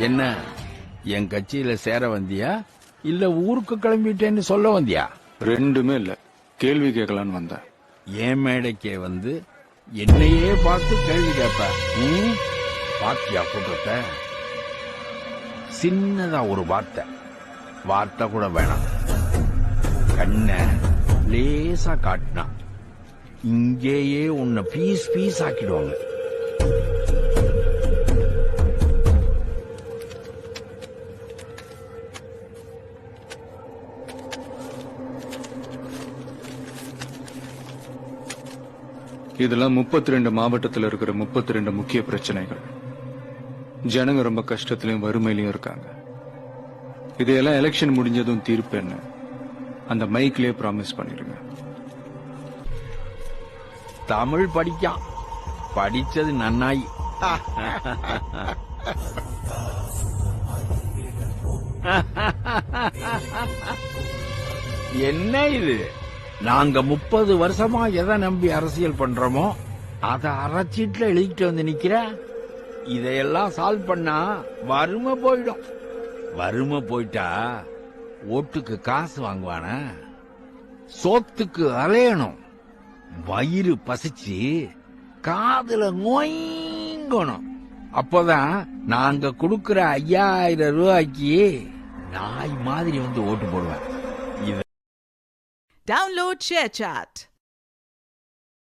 என்ன என் கட்சியில சேர வந்தியா இல்ல ஊருக்கு கிளம்பிட்டேன்னு சொல்ல வந்தியா? ரெண்டுமே இல்ல, கேள்வி கேட்கலான்னு வந்தேன். என் மேடைக்கே வந்து என்னையே பார்த்து கேள்வி கேட்ப. பாத்தியா கூட்டத்தை? சின்னதா ஒரு வார்த்தை கூட வேணாம், கண்ண லேசா காட்டினா இங்கேயே உன்னை பீஸ் ஆக்கிடுவாங்க. இதெல்லாம் 32 மாவட்டத்தில் இருக்கிற 32 முக்கிய பிரச்சனைகள். ஜனங்க ரொம்ப கஷ்டத்திலையும் வறுமையிலையும் இருக்காங்க. இதையெல்லாம் எலெக்ஷன் முடிஞ்சதும் தீர்ப்பேன்னு அந்த மைக்லயே ப்ராமிஸ் பண்ணிடுங்க. தமிழ் படிக்கான், படிச்சது நன்னாய். என்ன இது? நாங்க 30 வருஷமா எதை நம்பி அரசியல் பண்றோமோ அத அரைச்சீட்டுல எழுதிட்டு வந்து நிக்கிற. இதையெல்லாம் சால்வ் பண்ணா வறுமை போயிடும். வறுமை போயிட்டா ஓட்டுக்கு காசு வாங்குவான, சோத்துக்கு அலையணும், வயிறு பசிச்சு காதுல நோய்ங்கணும். அப்பதான் நாங்க கொடுக்கிற 5000 ரூபாய்க்கு நாய் மாதிரி வந்து ஓட்டு போடுவேன். Download ShareChat.